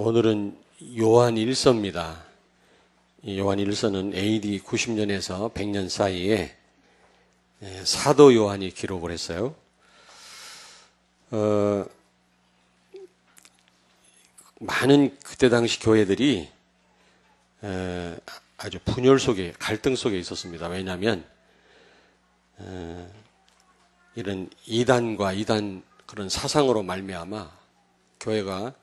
오늘은 요한 1서입니다. 요한 1서는 AD 90년에서 100년 사이에 사도 요한이 기록을 했어요. 많은 그때 당시 교회들이 아주 분열 속에, 갈등 속에 있었습니다. 왜냐하면 이런 이단과 이단 그런 사상으로 말미암아 교회가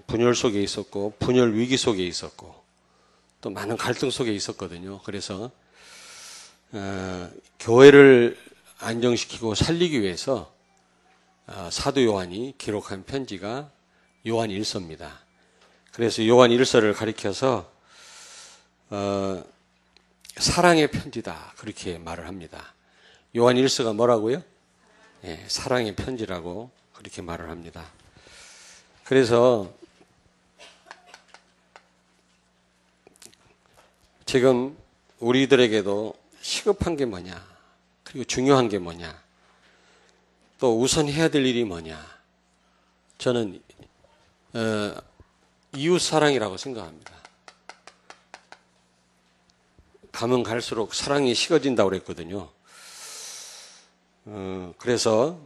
분열 속에 있었고 분열 위기 속에 있었고 또 많은 갈등 속에 있었거든요. 그래서 교회를 안정시키고 살리기 위해서 사도 요한이 기록한 편지가 요한 1서입니다. 그래서 요한 1서를 가리켜서 사랑의 편지다 그렇게 말을 합니다. 요한 1서가 뭐라고요? 네, 사랑의 편지라고 그렇게 말을 합니다. 그래서 지금 우리들에게도 시급한 게 뭐냐, 그리고 중요한 게 뭐냐, 또 우선 해야 될 일이 뭐냐, 저는 이웃사랑이라고 생각합니다. 가면 갈수록 사랑이 식어진다고 그랬거든요. 그래서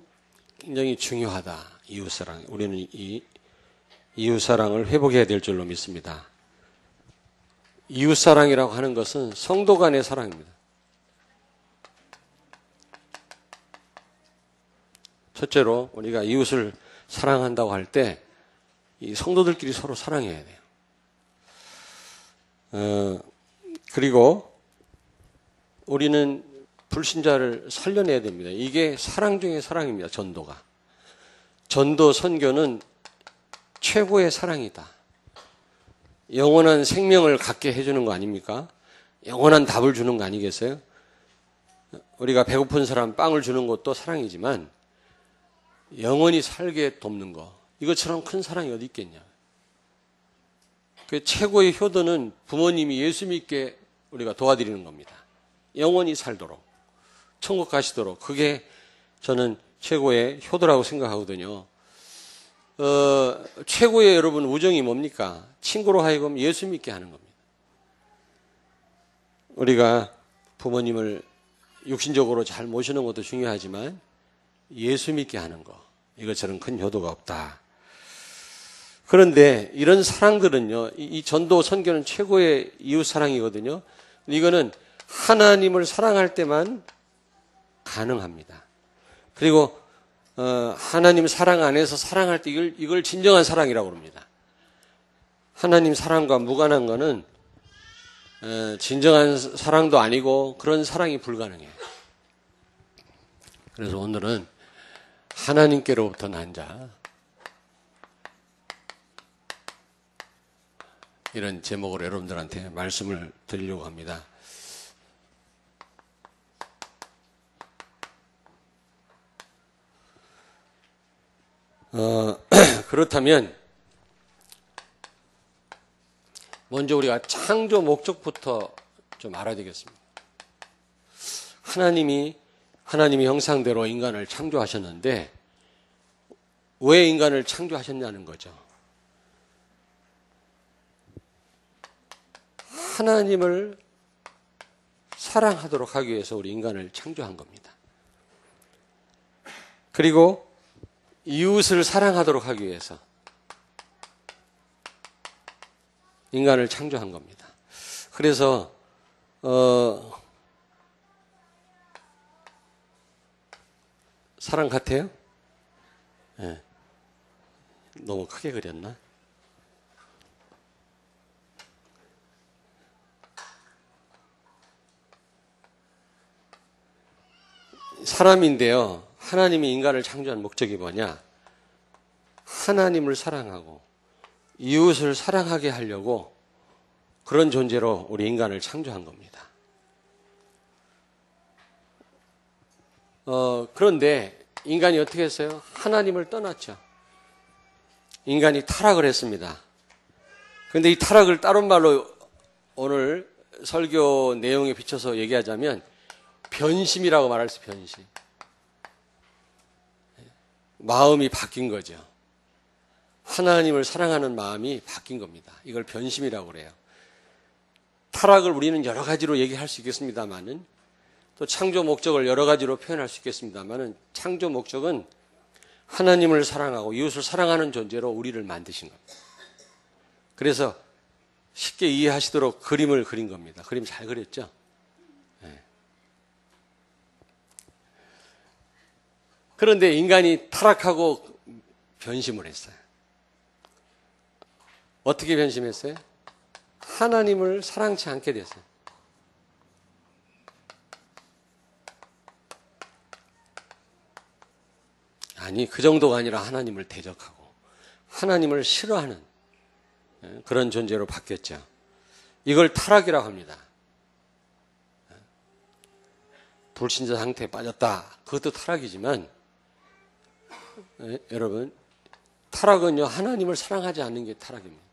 굉장히 중요하다, 이웃사랑. 우리는 이 이웃사랑을 회복해야 될 줄로 믿습니다. 이웃사랑이라고 하는 것은 성도 간의 사랑입니다. 첫째로 우리가 이웃을 사랑한다고 할 때 이 성도들끼리 서로 사랑해야 돼요. 그리고 우리는 불신자를 살려내야 됩니다. 이게 사랑 중에 사랑입니다. 전도가. 전도 선교는 최고의 사랑이다. 영원한 생명을 갖게 해주는 거 아닙니까? 영원한 답을 주는 거 아니겠어요? 우리가 배고픈 사람 빵을 주는 것도 사랑이지만 영원히 살게 돕는 거, 이것처럼 큰 사랑이 어디 있겠냐. 그 최고의 효도는 부모님이 예수 믿게 우리가 도와드리는 겁니다. 영원히 살도록, 천국 가시도록. 그게 저는 최고의 효도라고 생각하거든요. 최고의 여러분 우정이 뭡니까? 친구로 하여금 예수 믿게 하는 겁니다. 우리가 부모님을 육신적으로 잘 모시는 것도 중요하지만 예수 믿게 하는 거, 이것처럼 큰 효도가 없다. 그런데 이런 사랑들은요, 이 전도 선교는 최고의 이웃사랑이거든요. 이거는 하나님을 사랑할 때만 가능합니다. 그리고 하나님 사랑 안에서 사랑할 때 이걸 진정한 사랑이라고 합니다. 하나님 사랑과 무관한 거는 진정한 사랑도 아니고 그런 사랑이 불가능해요. 그래서 오늘은 하나님께로부터 난 자, 이런 제목으로 여러분들한테 말씀을 드리려고 합니다. 그렇다면 먼저 우리가 창조 목적부터 좀 알아야 되겠습니다. 하나님이 형상대로 인간을 창조하셨는데 왜 인간을 창조하셨냐는 거죠. 하나님을 사랑하도록 하기 위해서 우리 인간을 창조한 겁니다. 그리고 이웃을 사랑하도록 하기 위해서 인간을 창조한 겁니다. 그래서 사랑 같아요? 네. 너무 크게 그렸나? 사람인데요, 하나님이 인간을 창조한 목적이 뭐냐? 하나님을 사랑하고 이웃을 사랑하게 하려고 그런 존재로 우리 인간을 창조한 겁니다. 그런데 인간이 어떻게 했어요? 하나님을 떠났죠. 인간이 타락을 했습니다. 그런데 이 타락을 다른 말로 오늘 설교 내용에 비춰서 얘기하자면 변심이라고 말할 수 있어요. 변심. 마음이 바뀐 거죠. 하나님을 사랑하는 마음이 바뀐 겁니다. 이걸 변심이라고 그래요. 타락을 우리는 여러 가지로 얘기할 수 있겠습니다만은, 또 창조 목적을 여러 가지로 표현할 수 있겠습니다만은, 창조 목적은 하나님을 사랑하고 이웃을 사랑하는 존재로 우리를 만드신 겁니다. 그래서 쉽게 이해하시도록 그림을 그린 겁니다. 그림 잘 그렸죠? 네. 그런데 인간이 타락하고 변심을 했어요. 어떻게 변심했어요? 하나님을 사랑치 않게 됐어요. 아니, 그 정도가 아니라 하나님을 대적하고 하나님을 싫어하는 그런 존재로 바뀌었죠. 이걸 타락이라고 합니다. 불신자 상태에 빠졌다. 그것도 타락이지만, 여러분, 타락은요, 하나님을 사랑하지 않는 게 타락입니다.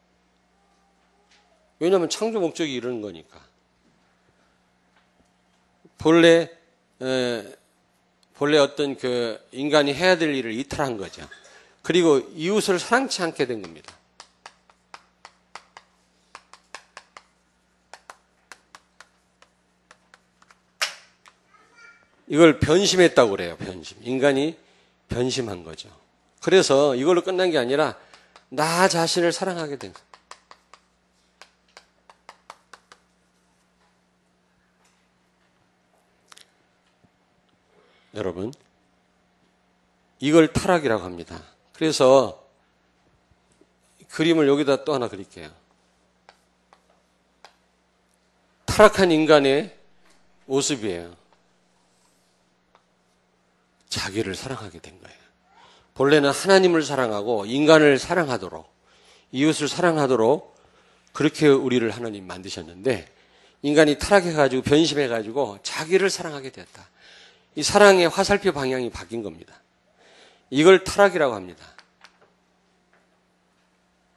왜냐하면 창조 목적이 이런 거니까. 본래 어떤 그 인간이 해야 될 일을 이탈한 거죠. 그리고 이웃을 사랑치 않게 된 겁니다. 이걸 변심했다고 그래요. 변심. 인간이 변심한 거죠. 그래서 이걸로 끝난 게 아니라 나 자신을 사랑하게 된 거예요. 여러분, 이걸 타락이라고 합니다. 그래서 그림을 여기다 또 하나 그릴게요. 타락한 인간의 모습이에요. 자기를 사랑하게 된 거예요. 본래는 하나님을 사랑하고 인간을 사랑하도록, 이웃을 사랑하도록 그렇게 우리를 하나님 만드셨는데, 인간이 타락해가지고 변심해가지고 자기를 사랑하게 되었다. 이 사랑의 화살표 방향이 바뀐 겁니다. 이걸 타락이라고 합니다.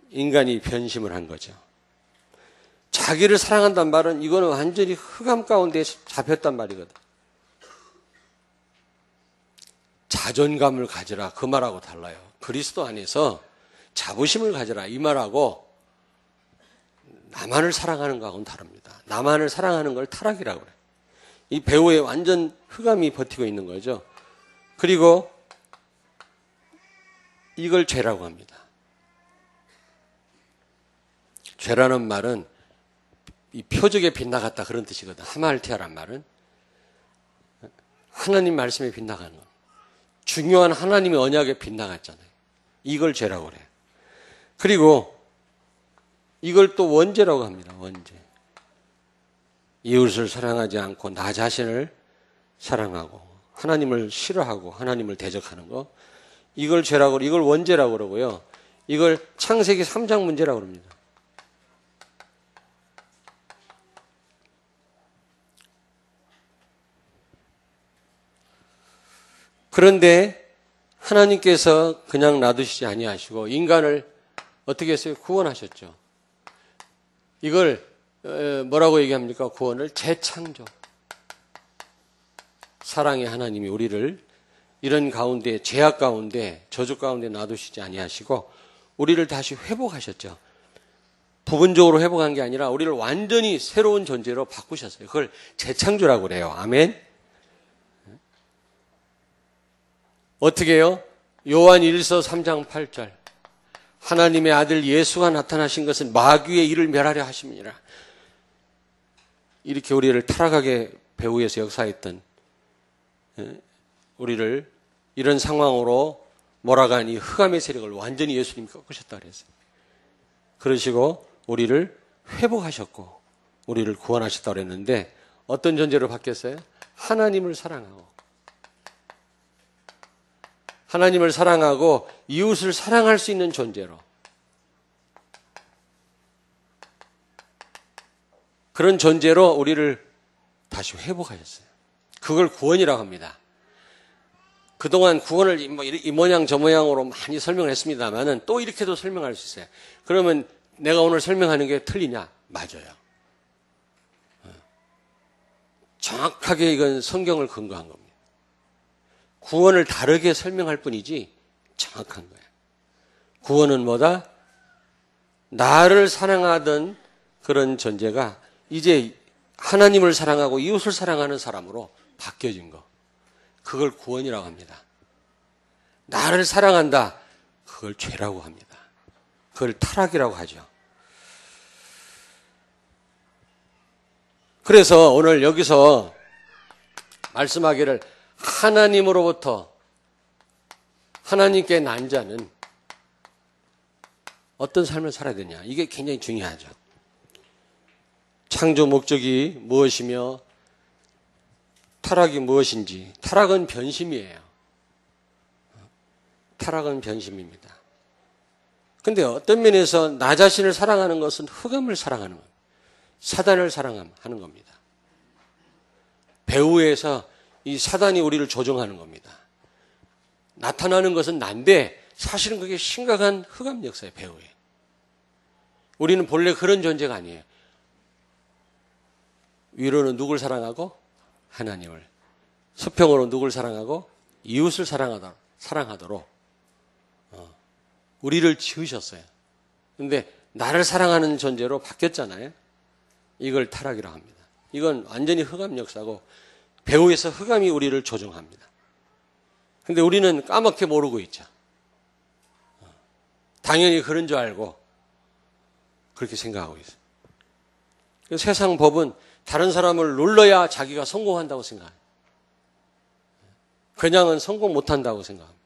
인간이 변심을 한 거죠. 자기를 사랑한단 말은 이거는 완전히 흑암 가운데 잡혔단 말이거든. 자존감을 가져라, 그 말하고 달라요. 그리스도 안에서 자부심을 가져라, 이 말하고 나만을 사랑하는 거하고는 다릅니다. 나만을 사랑하는 걸 타락이라고 그래요. 이 배후에 완전 흑암이 버티고 있는 거죠. 그리고 이걸 죄라고 합니다. 죄라는 말은 이 표적에 빗나갔다 그런 뜻이거든. 하말티아란 말은 하나님 말씀에 빗나가는 거. 중요한 하나님의 언약에 빗나갔잖아요. 이걸 죄라고 그래요. 그리고 이걸 또 원죄라고 합니다. 원죄. 이웃을 사랑하지 않고 나 자신을 사랑하고 하나님을 싫어하고 하나님을 대적하는 거, 이걸 죄라고, 이걸 원죄라고 그러고요. 이걸 창세기 3장 문제라고 그럽니다. 그런데 하나님께서 그냥 놔두시지 아니하시고 인간을 어떻게 했어요? 구원하셨죠. 이걸 뭐라고 얘기합니까? 구원을 재창조. 사랑의 하나님이 우리를 이런 가운데, 죄악 가운데, 저주 가운데 놔두시지 아니하시고 우리를 다시 회복하셨죠. 부분적으로 회복한 게 아니라 우리를 완전히 새로운 존재로 바꾸셨어요. 그걸 재창조라고 그래요. 아멘. 어떻게 해요? 요한 1서 3장 8절. 하나님의 아들 예수가 나타나신 것은 마귀의 일을 멸하려 하심이니라. 이렇게 우리를 타락하게 배후에서 역사했던 우리를 이런 상황으로 몰아간 이 흑암의 세력을 완전히 예수님이 꺾으셨다 그랬어요. 그러시고 우리를 회복하셨고 우리를 구원하셨다 그랬는데 어떤 존재로 바뀌었어요? 하나님을 사랑하고 하나님을 사랑하고 이웃을 사랑할 수 있는 존재로, 그런 존재로 우리를 다시 회복하셨어요. 그걸 구원이라고 합니다. 그동안 구원을 이 모양 저 모양으로 많이 설명을 했습니다만은 또 이렇게도 설명할 수 있어요. 그러면 내가 오늘 설명하는 게 틀리냐? 맞아요. 정확하게 이건 성경을 근거한 겁니다. 구원을 다르게 설명할 뿐이지 정확한 거예요. 구원은 뭐다? 나를 사랑하던 그런 존재가 이제 하나님을 사랑하고 이웃을 사랑하는 사람으로 바뀌어진 거. 그걸 구원이라고 합니다. 나를 사랑한다. 그걸 죄라고 합니다. 그걸 타락이라고 하죠. 그래서 오늘 여기서 말씀하기를 하나님으로부터 하나님께 난 자는 어떤 삶을 살아야 되냐. 이게 굉장히 중요하죠. 창조 목적이 무엇이며 타락이 무엇인지. 타락은 변심이에요. 타락은 변심입니다. 근데 어떤 면에서 나 자신을 사랑하는 것은 흑암을 사랑하는 겁니다. 사단을 사랑하는 겁니다. 배후에서 이 사단이 우리를 조종하는 겁니다. 나타나는 것은 난데 사실은 그게 심각한 흑암 역사예요. 배후에. 우리는 본래 그런 존재가 아니에요. 위로는 누굴 사랑하고? 하나님을. 수평으로 누굴 사랑하고? 이웃을 사랑하도록 우리를 지으셨어요. 그런데 나를 사랑하는 존재로 바뀌었잖아요. 이걸 타락이라고 합니다. 이건 완전히 흑암 역사고 배후에서 흑암이 우리를 조종합니다. 근데 우리는 까맣게 모르고 있죠. 당연히 그런 줄 알고 그렇게 생각하고 있어요. 세상 법은 다른 사람을 눌러야 자기가 성공한다고 생각해요. 그냥은 성공 못한다고 생각합니다.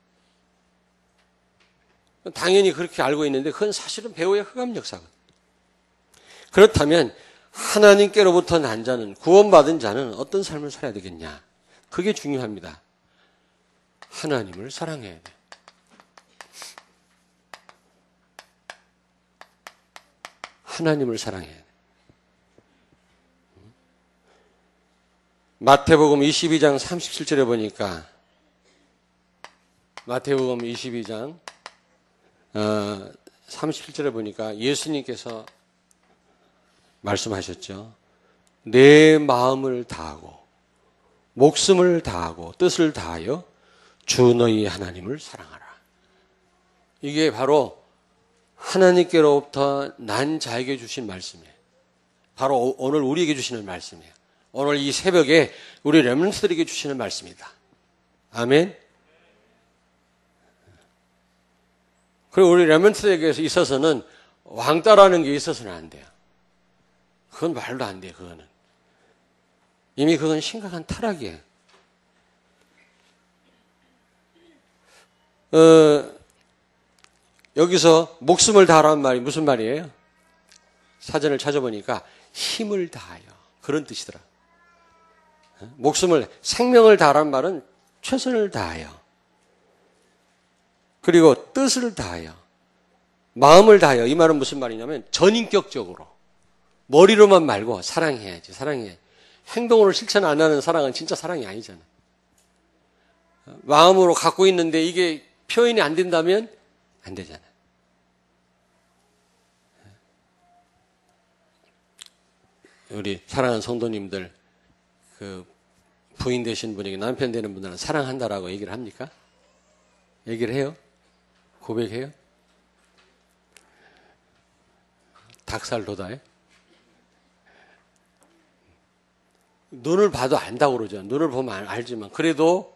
당연히 그렇게 알고 있는데 그건 사실은 배후의 흑암 역사거든요. 그렇다면 하나님께로부터 난 자는, 구원받은 자는 어떤 삶을 살아야 되겠냐. 그게 중요합니다. 하나님을 사랑해야 돼. 하나님을 사랑해야 돼. 마태복음 22장 37절에 보니까 마태복음 22장 37절에 보니까 예수님께서 말씀하셨죠. 내 마음을 다하고 목숨을 다하고 뜻을 다하여 주 너희 하나님을 사랑하라. 이게 바로 하나님께로부터 난 자에게 주신 말씀이에요. 바로 오늘 우리에게 주시는 말씀이에요. 오늘 이 새벽에 우리 렘넌트들에게 주시는 말씀이다. 아멘. 그리고 우리 렘넌트에게 있어서는 왕따라는 게 있어서는 안 돼요. 그건 말도 안 돼요. 그거는 이미 그건 심각한 타락이에요. 여기서 목숨을 다하라는 말이 무슨 말이에요? 사전을 찾아보니까 힘을 다하여, 그런 뜻이더라. 목숨을, 생명을 다하라는 말은 최선을 다하여, 그리고 뜻을 다하여, 마음을 다하여. 이 말은 무슨 말이냐면 전인격적으로, 머리로만 말고 사랑해야지. 사랑해. 행동으로 실천 안 하는 사랑은 진짜 사랑이 아니잖아. 마음으로 갖고 있는데 이게 표현이 안 된다면 안 되잖아. 우리 사랑하는 성도님들, 그 부인 되신 분에게 남편 되는 분들은 사랑한다라고 얘기를 합니까? 얘기를 해요? 고백해요? 닭살 돋아요? 눈을 봐도 안다고 그러죠. 눈을 보면 알지만 그래도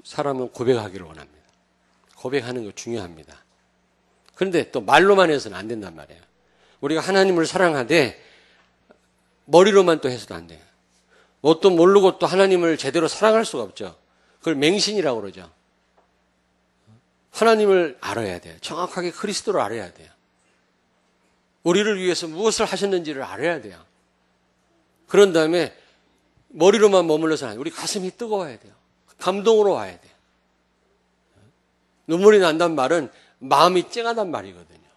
사람은 고백하기를 원합니다. 고백하는 거 중요합니다. 그런데 또 말로만 해서는 안 된단 말이에요. 우리가 하나님을 사랑하되 머리로만 또 해서도 안 돼요. 뭣도 모르고 또 하나님을 제대로 사랑할 수가 없죠. 그걸 맹신이라고 그러죠. 하나님을 알아야 돼요. 정확하게 그리스도를 알아야 돼요. 우리를 위해서 무엇을 하셨는지를 알아야 돼요. 그런 다음에 머리로만 머물러서 아니에요. 우리 가슴이 뜨거워야 돼요. 감동으로 와야 돼요. 눈물이 난다는 말은 마음이 쨍하단 말이거든요.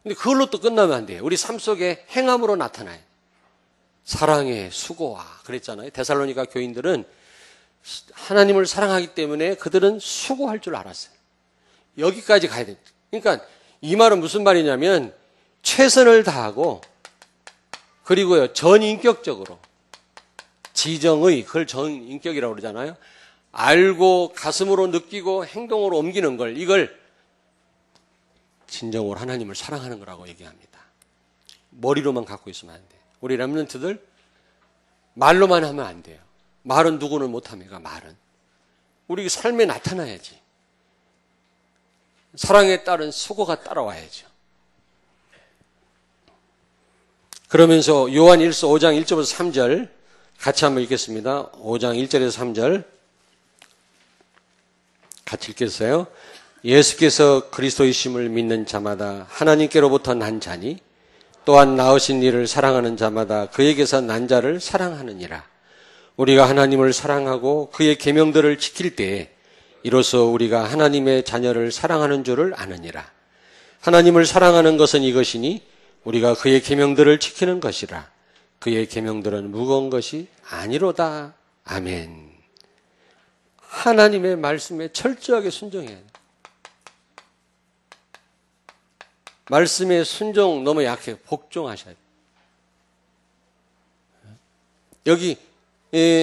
근데 그걸로 또 끝나면 안 돼요. 우리 삶 속에 행함으로 나타나요. 사랑의 수고와 그랬잖아요. 데살로니가 교인들은 하나님을 사랑하기 때문에 그들은 수고할 줄 알았어요. 여기까지 가야 돼요. 그러니까 이 말은 무슨 말이냐면 최선을 다하고, 그리고요 전인격적으로, 지정의, 그걸 전인격이라고 그러잖아요. 알고 가슴으로 느끼고 행동으로 옮기는 걸, 이걸 진정으로 하나님을 사랑하는 거라고 얘기합니다. 머리로만 갖고 있으면 안 돼요. 우리 렘넌트들 말로만 하면 안 돼요. 말은 누구는 못합니까? 말은. 우리 삶에 나타나야지. 사랑에 따른 수고가 따라와야죠. 그러면서 요한 1서 5장 1절에서 3절 같이 한번 읽겠습니다. 5장 1절에서 3절 같이 읽겠어요. 예수께서 그리스도이심을 믿는 자마다 하나님께로부터 난 자니 또한 낳으신 이를 사랑하는 자마다 그에게서 난 자를 사랑하느니라. 우리가 하나님을 사랑하고 그의 계명들을 지킬 때에 이로써 우리가 하나님의 자녀를 사랑하는 줄을 아느니라. 하나님을 사랑하는 것은 이것이니 우리가 그의 계명들을 지키는 것이라. 그의 계명들은 무거운 것이 아니로다. 아멘. 하나님의 말씀에 철저하게 순종해야 돼요. 말씀에 순종 너무 약해요. 복종하셔야 돼요. 여기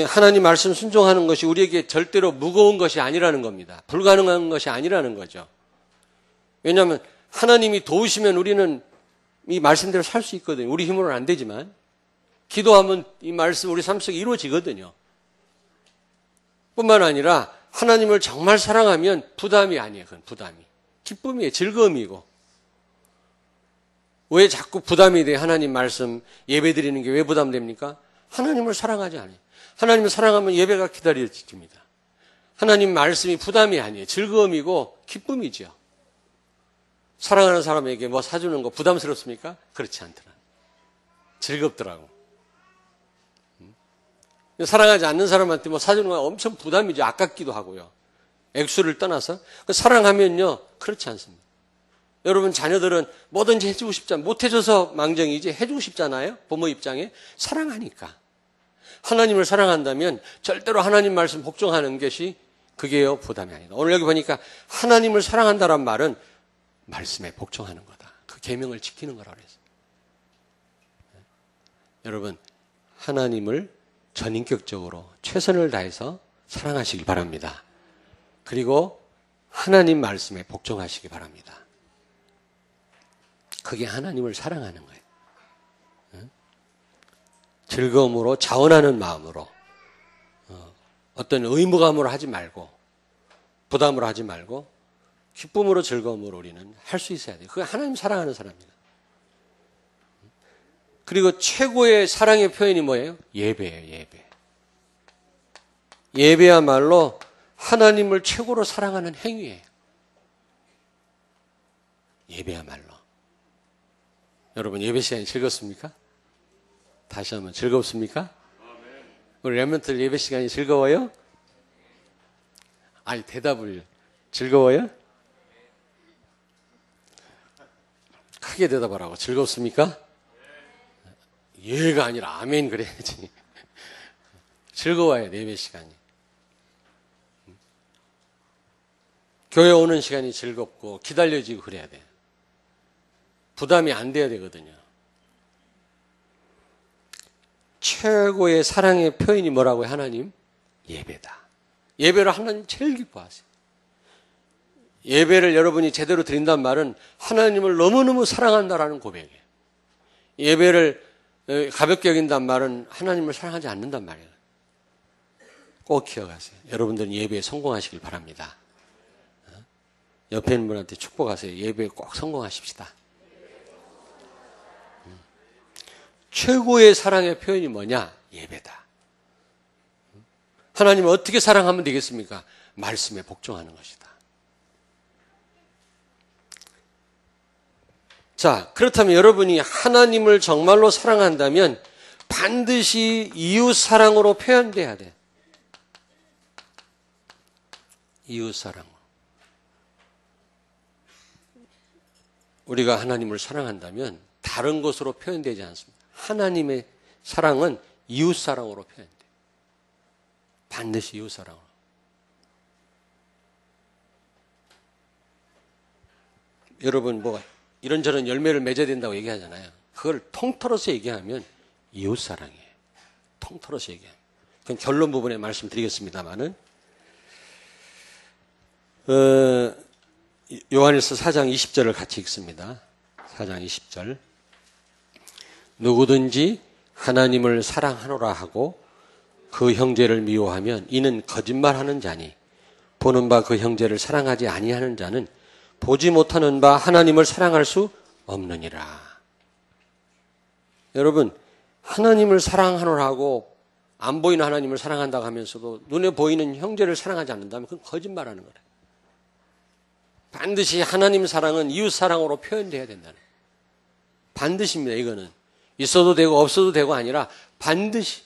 하나님 말씀 순종하는 것이 우리에게 절대로 무거운 것이 아니라는 겁니다. 불가능한 것이 아니라는 거죠. 왜냐하면 하나님이 도우시면 우리는 이 말씀대로 살 수 있거든요. 우리 힘으로는 안 되지만 기도하면 이 말씀 우리 삶 속에 이루어지거든요. 뿐만 아니라 하나님을 정말 사랑하면 부담이 아니에요. 그건 부담이. 기쁨이에요. 즐거움이고. 왜 자꾸 부담이 돼요? 하나님 말씀 예배 드리는 게 왜 부담됩니까? 하나님을 사랑하지 않아요. 하나님을 사랑하면 예배가 기다려집니다. 하나님 말씀이 부담이 아니에요. 즐거움이고 기쁨이죠. 사랑하는 사람에게 뭐 사주는 거 부담스럽습니까? 그렇지 않더라. 즐겁더라고. 사랑하지 않는 사람한테 뭐 사주는 건 엄청 부담이죠. 아깝기도 하고요. 액수를 떠나서. 사랑하면요. 그렇지 않습니다. 여러분 자녀들은 뭐든지 해주고 싶잖아요. 못 해줘서 망정이지 해주고 싶잖아요. 부모 입장에. 사랑하니까. 하나님을 사랑한다면 절대로 하나님 말씀 복종하는 것이 그게요 부담이 아니다. 오늘 여기 보니까 하나님을 사랑한다란 말은 말씀에 복종하는 거다. 그 계명을 지키는 거라고 그랬어요. 여러분 하나님을 전인격적으로 최선을 다해서 사랑하시기 바랍니다. 그리고 하나님 말씀에 복종하시기 바랍니다. 그게 하나님을 사랑하는 거예요. 즐거움으로 자원하는 마음으로 어떤 의무감으로 하지 말고 부담으로 하지 말고 기쁨으로 즐거움으로 우리는 할 수 있어야 돼요. 그게 하나님 사랑하는 사람입니다. 그리고 최고의 사랑의 표현이 뭐예요? 예배예요. 예배. 예배야말로 하나님을 최고로 사랑하는 행위예요. 예배야말로. 여러분 예배 시간이 즐겁습니까? 다시 한번 즐겁습니까? 우리 렘넌트들 예배 시간이 즐거워요? 아니 대답을 즐거워요? 크게 대답하라고. 즐겁습니까? 예가 아니라 아멘 그래야지. 즐거워야 돼 예배 시간이. 교회 오는 시간이 즐겁고 기다려지고 그래야 돼. 부담이 안 돼야 되거든요. 최고의 사랑의 표현이 뭐라고요? 하나님? 예배다. 예배를 하나님 제일 기뻐하세요. 예배를 여러분이 제대로 드린다는 말은 하나님을 너무너무 사랑한다라는 고백이에요. 예배를 가볍게 여긴다는 말은 하나님을 사랑하지 않는단 말이에요. 꼭 기억하세요. 여러분들은 예배에 성공하시길 바랍니다. 옆에 있는 분한테 축복하세요. 예배에 꼭 성공하십시다. 최고의 사랑의 표현이 뭐냐? 예배다. 하나님을 어떻게 사랑하면 되겠습니까? 말씀에 복종하는 것이다. 자, 그렇다면 여러분이 하나님을 정말로 사랑한다면 반드시 이웃 사랑으로 표현돼야 돼. 이웃 사랑으로. 우리가 하나님을 사랑한다면 다른 것으로 표현되지 않습니다. 하나님의 사랑은 이웃 사랑으로 표현돼요. 반드시 이웃 사랑으로. 여러분 뭐 이런저런 열매를 맺어야 된다고 얘기하잖아요. 그걸 통틀어서 얘기하면 이웃 사랑이에요. 통틀어서 얘기하면. 그건 결론 부분에 말씀드리겠습니다만은 요한일서 4장 20절을 같이 읽습니다. 4장 20절. 누구든지 하나님을 사랑하노라 하고 그 형제를 미워하면 이는 거짓말하는 자니 보는 바 그 형제를 사랑하지 아니하는 자는 보지 못하는 바 하나님을 사랑할 수 없느니라. 여러분, 하나님을 사랑하노라 하고 안 보이는 하나님을 사랑한다고 하면서도 눈에 보이는 형제를 사랑하지 않는다면 그건 거짓말하는 거예요. 반드시 하나님 사랑은 이웃 사랑으로 표현돼야 된다는 거예요. 반드시입니다. 이거는 있어도 되고 없어도 되고 아니라 반드시.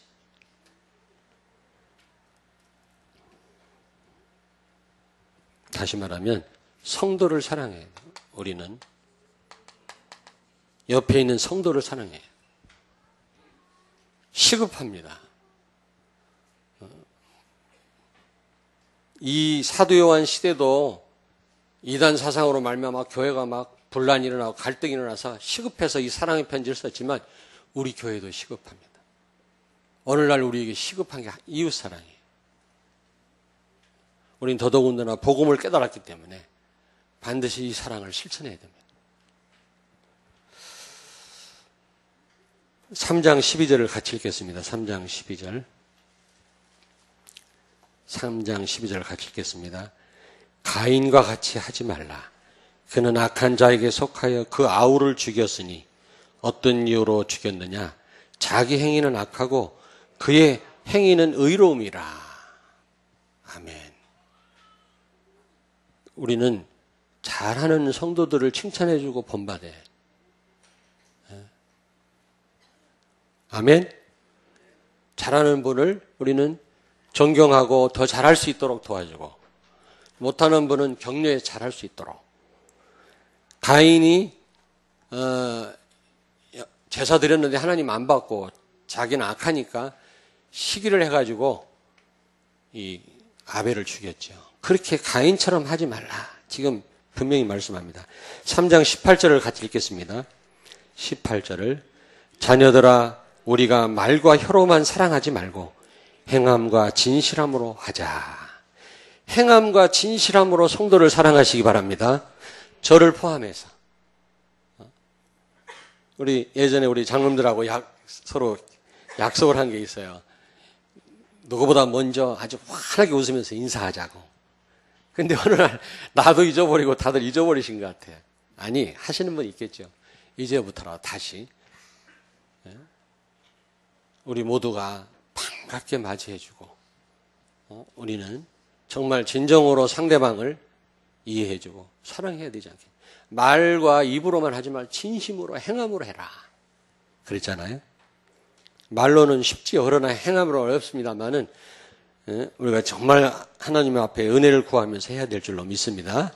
다시 말하면 성도를 사랑해요. 우리는 옆에 있는 성도를 사랑해요. 시급합니다. 이 사도 요한 시대도 이단 사상으로 말미암아 교회가 막 분란이 일어나고 갈등이 일어나서 시급해서 이 사랑의 편지를 썼지만 우리 교회도 시급합니다. 오늘날 우리에게 시급한 게 이웃 사랑이에요. 우린 더더군다나 복음을 깨달았기 때문에 반드시 이 사랑을 실천해야 됩니다. 3장 12절을 같이 읽겠습니다. 3장 12절. 3장 12절을 같이 읽겠습니다. 가인과 같이 하지 말라. 그는 악한 자에게 속하여 그 아우를 죽였으니 어떤 이유로 죽였느냐? 자기 행위는 악하고 그의 행위는 의로움이라. 아멘. 우리는 잘하는 성도들을 칭찬해주고 본받아요. 아멘. 잘하는 분을 우리는 존경하고 더 잘할 수 있도록 도와주고 못하는 분은 격려해 잘할 수 있도록. 가인이 제사 드렸는데 하나님 안 받고 자기는 악하니까 시기를 해가지고 이 아벨을 죽였죠. 그렇게 가인처럼 하지 말라. 지금 분명히 말씀합니다. 3장 18절을 같이 읽겠습니다. 18절을 자녀들아 우리가 말과 혀로만 사랑하지 말고 행함과 진실함으로 하자. 행함과 진실함으로 성도를 사랑하시기 바랍니다. 저를 포함해서. 우리 예전에 우리 장로님들하고 서로 약속을 한 게 있어요. 누구보다 먼저 아주 환하게 웃으면서 인사하자고. 근데 어느 날 나도 잊어버리고 다들 잊어버리신 것 같아요. 아니, 하시는 분 있겠죠. 이제부터라도 다시 우리 모두가 반갑게 맞이해주고 우리는 정말 진정으로 상대방을 이해해주고 사랑해야 되지 않겠냐. 말과 입으로만 하지 말고 진심으로 행함으로 해라. 그랬잖아요. 말로는 쉽지요. 그러나 행함으로 어렵습니다만은 우리가 정말 하나님 앞에 은혜를 구하면서 해야 될 줄로 믿습니다.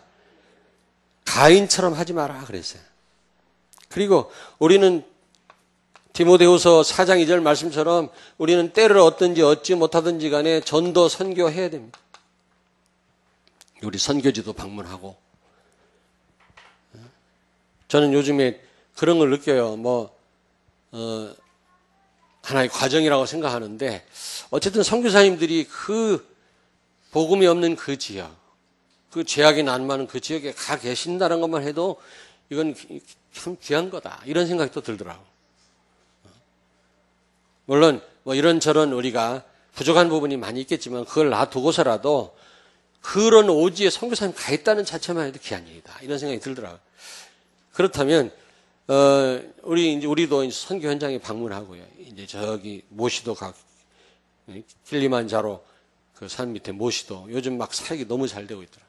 가인처럼 하지 마라 그랬어요. 그리고 우리는 디모데후서 4장 2절 말씀처럼 우리는 때를 얻든지 얻지 못하든지 간에 전도 선교해야 됩니다. 우리 선교지도 방문하고. 저는 요즘에 그런 걸 느껴요. 하나의 과정이라고 생각하는데 어쨌든 선교사님들이 그 복음이 없는 그 지역, 그 죄악이 난무하는 그 지역에 가 계신다는 것만 해도 이건 참 귀한 거다. 이런 생각이 또 들더라고요. 물론 이런저런 우리가 부족한 부분이 많이 있겠지만 그걸 놔두고서라도 그런 오지에 선교사님 가 있다는 자체만 해도 귀한 일이다. 이런 생각이 들더라고요. 그렇다면 우리도 선교 현장에 방문하고요. 이제 저기 모시도 킬리만자로 그 산 밑에 모시도 요즘 막 사역이 너무 잘 되고 있더라.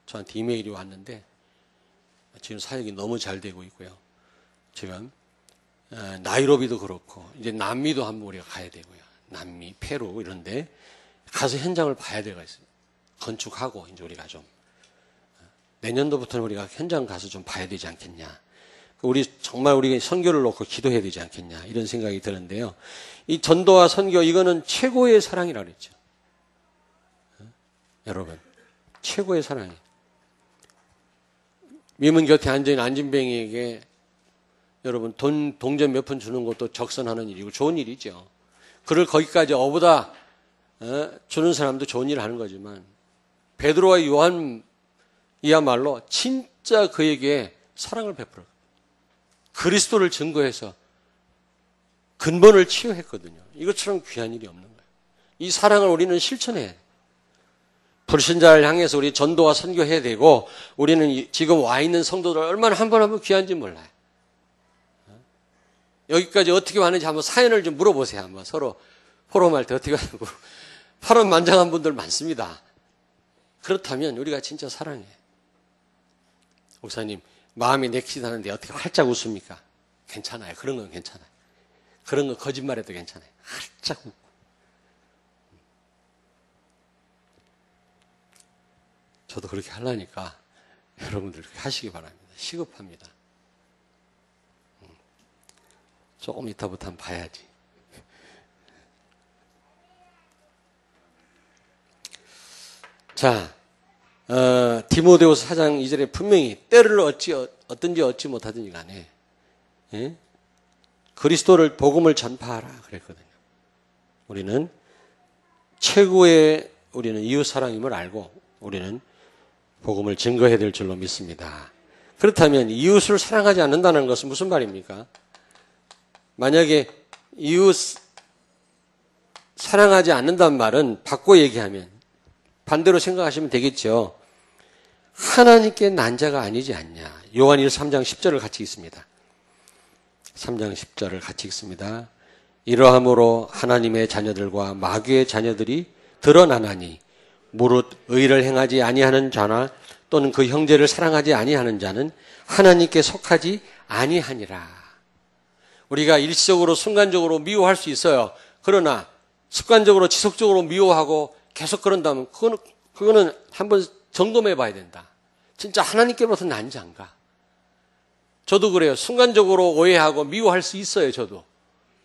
저한테 이메일이 왔는데 지금 사역이 너무 잘 되고 있고요. 지금 나이로비도 그렇고 이제 남미도 한번 우리가 가야 되고요. 남미, 페루 이런데 가서 현장을 봐야 되가 있어요. 건축하고 이제 우리가 좀 내년도부터는 우리가 현장 가서 좀 봐야 되지 않겠냐. 정말 우리가 선교를 놓고 기도해야 되지 않겠냐 이런 생각이 드는데요. 이 전도와 선교 이거는 최고의 사랑이라고 그랬죠. 여러분 최고의 사랑이에요. 미문 곁에 앉아있는 안진뱅이에게 여러분 동전 몇 푼 주는 것도 적선하는 일이고 좋은 일이죠. 그를 거기까지 어부다 주는 사람도 좋은 일을 하는 거지만 베드로와 요한 이야말로 진짜 그에게 사랑을 베풀어 그리스도를 증거해서 근본을 치유했거든요. 이것처럼 귀한 일이 없는 거예요. 이 사랑을 우리는 실천해야 돼요. 불신자를 향해서 우리 전도와 선교해야 되고, 우리는 지금 와 있는 성도들 얼마나 한 번 한 번 귀한지 몰라요. 여기까지 어떻게 왔는지 한번 사연을 좀 물어보세요. 한번 서로 포럼할 때 어떻게 왔는지 파란만장한 분들 많습니다. 그렇다면 우리가 진짜 사랑해. 목사님, 마음이 내키다는데 어떻게 활짝 웃습니까? 괜찮아요. 그런 건 괜찮아요. 그런 거 거짓말해도 괜찮아요. 활짝 웃고. 저도 그렇게 하려니까 여러분들 그렇게 하시기 바랍니다. 시급합니다. 조금 이따부터 한번 봐야지. 자, 디모데후서 4장 2절에 분명히 때를 어떤지 얻지 못하든지 간에 그리스도를 복음을 전파하라 그랬거든요. 우리는 최고의 우리는 이웃 사랑임을 알고 우리는 복음을 증거해야 될 줄로 믿습니다. 그렇다면 이웃을 사랑하지 않는다는 것은 무슨 말입니까? 만약에 이웃 사랑하지 않는다는 말은 바꿔 얘기하면 반대로 생각하시면 되겠죠. 하나님께 난 자가 아니지 않냐. 요한 3장 10절을 같이 읽습니다. 3장 10절을 같이 읽습니다. 이러함으로 하나님의 자녀들과 마귀의 자녀들이 드러나나니 무릇 의를 행하지 아니하는 자나 또는 그 형제를 사랑하지 아니하는 자는 하나님께 속하지 아니하니라. 우리가 일시적으로 순간적으로 미워할 수 있어요. 그러나 습관적으로 지속적으로 미워하고 계속 그런다면 그거는 한번 점검해 봐야 된다. 진짜 하나님께로부터 난 자인가? 저도 그래요. 순간적으로 오해하고 미워할 수 있어요. 저도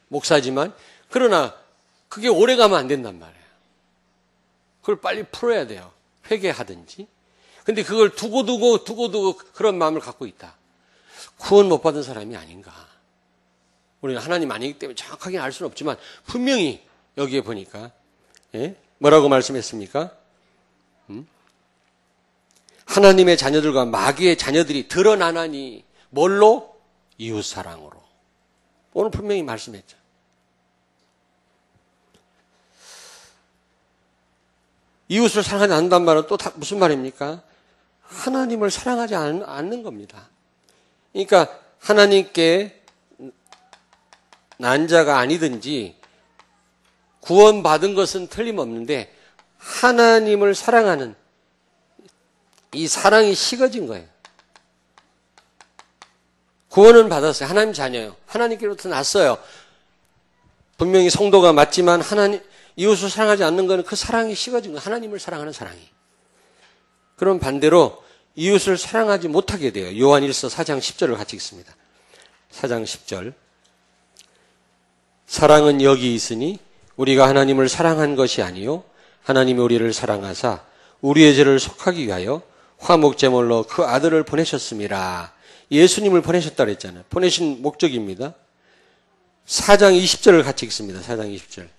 목사지만. 그러나 그게 오래가면 안 된단 말이에요. 그걸 빨리 풀어야 돼요. 회개하든지. 근데 그걸 두고두고 그런 마음을 갖고 있다. 구원 못 받은 사람이 아닌가. 우리는 하나님 아니기 때문에 정확하게 알 수는 없지만 분명히 여기에 보니까 뭐라고 말씀했습니까? 하나님의 자녀들과 마귀의 자녀들이 드러나나니 뭘로? 이웃사랑으로. 오늘 분명히 말씀했죠. 이웃을 사랑하지 않는단 말은 또 무슨 말입니까? 하나님을 사랑하지 않는 겁니다. 그러니까 하나님께 난 자가 아니든지 구원받은 것은 틀림없는데 하나님을 사랑하는 이 사랑이 식어진 거예요. 구원은 받았어요. 하나님 자녀예요. 하나님께로부터 났어요. 분명히 성도가 맞지만 이웃을 사랑하지 않는 것은 그 사랑이 식어진 거예요. 하나님을 사랑하는 사랑이. 그럼 반대로 이웃을 사랑하지 못하게 돼요. 요한일서 4장 10절을 같이 읽습니다. 4장 10절. 사랑은 여기 있으니 우리가 하나님을 사랑한 것이 아니요 하나님이 우리를 사랑하사 우리의 죄를 속하기 위하여 화목제물로 그 아들을 보내셨습니다. 예수님을 보내셨다 그랬잖아요. 보내신 목적입니다. 4장 20절을 같이 읽습니다. 4장 20절.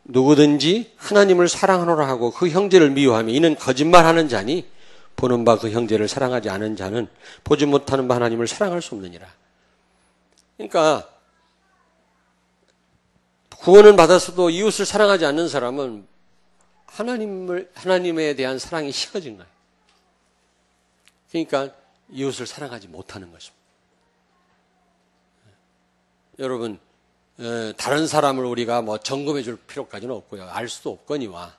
누구든지 하나님을 사랑하노라 하고 그 형제를 미워하며 이는 거짓말하는 자니 보는 바 그 형제를 사랑하지 않은 자는 보지 못하는 바 하나님을 사랑할 수 없느니라. 그러니까 구원은 받았어도 이웃을 사랑하지 않는 사람은 하나님에 대한 사랑이 식어진 거예요. 그러니까 이웃을 사랑하지 못하는 것입니다. 여러분, 다른 사람을 우리가 뭐 점검해 줄 필요까지는 없고요. 알 수도 없거니와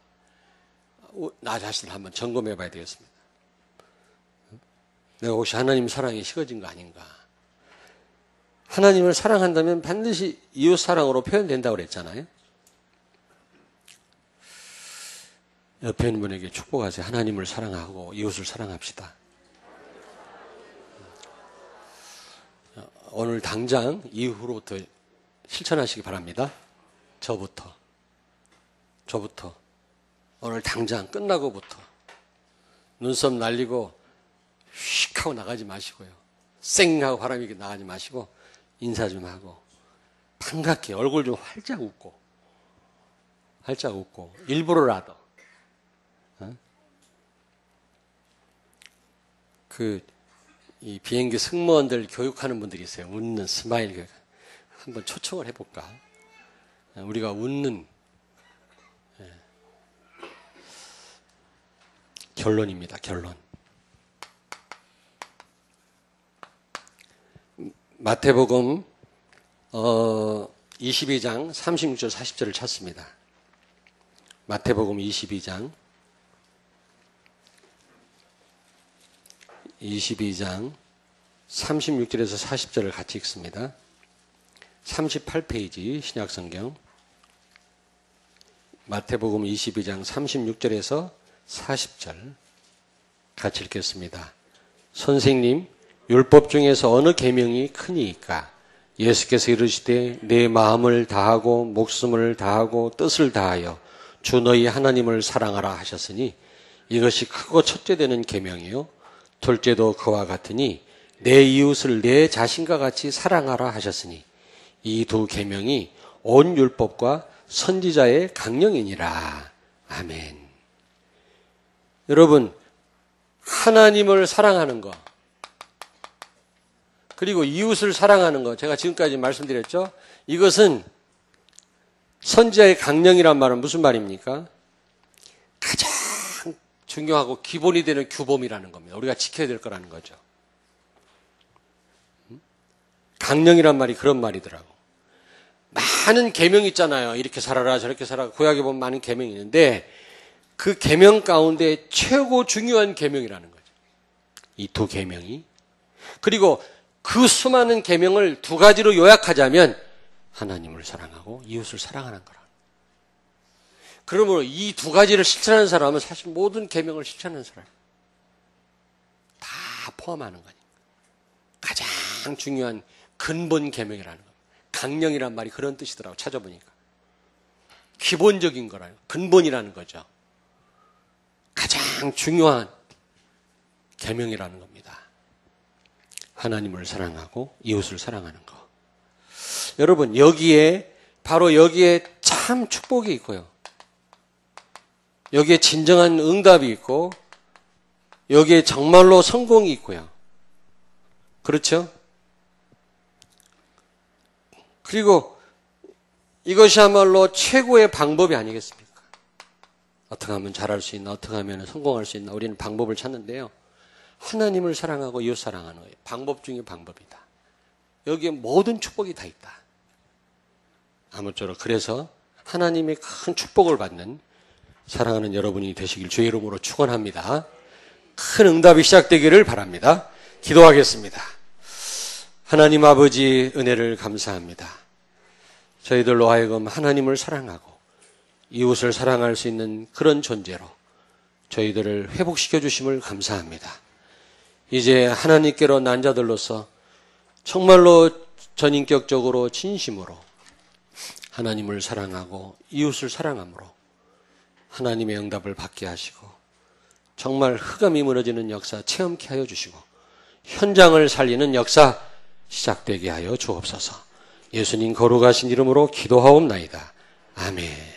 나 자신을 한번 점검해 봐야 되겠습니다. 내가 혹시 하나님 사랑이 식어진 거 아닌가? 하나님을 사랑한다면 반드시 이웃 사랑으로 표현된다고 그랬잖아요. 옆에 있는 분에게 축복하세요. 하나님을 사랑하고 이웃을 사랑합시다. 오늘 당장 이후로부터 실천하시기 바랍니다. 저부터 오늘 당장 끝나고부터 눈썹 날리고 휙 하고 나가지 마시고요. 쌩 하고 바람이 나가지 마시고 인사 좀 하고 반갑게 얼굴 좀 활짝 웃고 일부러라도 이 비행기 승무원들 교육하는 분들이 있어요. 웃는 스마일 교육. 한번 초청을 해볼까? 우리가 웃는 결론입니다. 결론. 마태복음 22장 36절 40절을 찾습니다. 마태복음 22장 36절에서 40절을 같이 읽습니다. 38페이지 신약성경 마태복음 22장 36절에서 40절 같이 읽겠습니다. 선생님, 율법 중에서 어느 계명이 크니이까? 예수께서 이르시되 내 마음을 다하고 목숨을 다하고 뜻을 다하여 주 너희 하나님을 사랑하라 하셨으니 이것이 크고 첫째 되는 계명이요 둘째도 그와 같으니 내 이웃을 내 자신과 같이 사랑하라 하셨으니 이 두 계명이 온 율법과 선지자의 강령이니라. 아멘. 여러분, 하나님을 사랑하는 것 그리고 이웃을 사랑하는 것, 제가 지금까지 말씀드렸죠. 이것은 선지자의 강령이란 말은 무슨 말입니까? 가장 중요하고 기본이 되는 규범이라는 겁니다. 우리가 지켜야 될 거라는 거죠. 강령이란 말이 그런 말이더라고. 많은 계명이 있잖아요. 이렇게 살아라 저렇게 살아라. 구약에 보면 많은 계명이 있는데 그 계명 가운데 최고 중요한 계명이라는 거죠. 이 두 계명이. 그리고 그 수많은 계명을 두 가지로 요약하자면 하나님을 사랑하고 이웃을 사랑하는 거라. 그러므로 이 두 가지를 실천하는 사람은 사실 모든 계명을 실천하는 사람. 다 포함하는 거니까. 가장 중요한 근본 계명이라는 겁니다. 강령이란 말이 그런 뜻이더라고 찾아보니까. 기본적인 거라는 근본이라는 거죠. 가장 중요한 계명이라는 겁니다. 하나님을 사랑하고 이웃을 사랑하는 것. 여러분 바로 여기에 참 축복이 있고요. 여기에 진정한 응답이 있고 여기에 정말로 성공이 있고요. 그렇죠? 그리고 이것이야말로 최고의 방법이 아니겠습니까? 어떻게 하면 잘할 수 있나, 어떻게 하면 성공할 수 있나, 우리는 방법을 찾는데요. 하나님을 사랑하고 이웃 사랑하는 거예요. 방법 중에 방법이다. 여기에 모든 축복이 다 있다. 아무쪼록 그래서 하나님의 큰 축복을 받는 사랑하는 여러분이 되시길 주의 이름으로 축원합니다. 큰 응답이 시작되기를 바랍니다. 기도하겠습니다. 하나님 아버지 은혜를 감사합니다. 저희들로 하여금 하나님을 사랑하고 이웃을 사랑할 수 있는 그런 존재로 저희들을 회복시켜 주심을 감사합니다. 이제 하나님께로 난 자들로서 정말로 전인격적으로 진심으로 하나님을 사랑하고 이웃을 사랑함으로 하나님의 응답을 받게 하시고 정말 흑암이 무너지는 역사 체험케 하여 주시고 현장을 살리는 역사 시작되게 하여 주옵소서. 예수님 거룩하신 이름으로 기도하옵나이다. 아멘.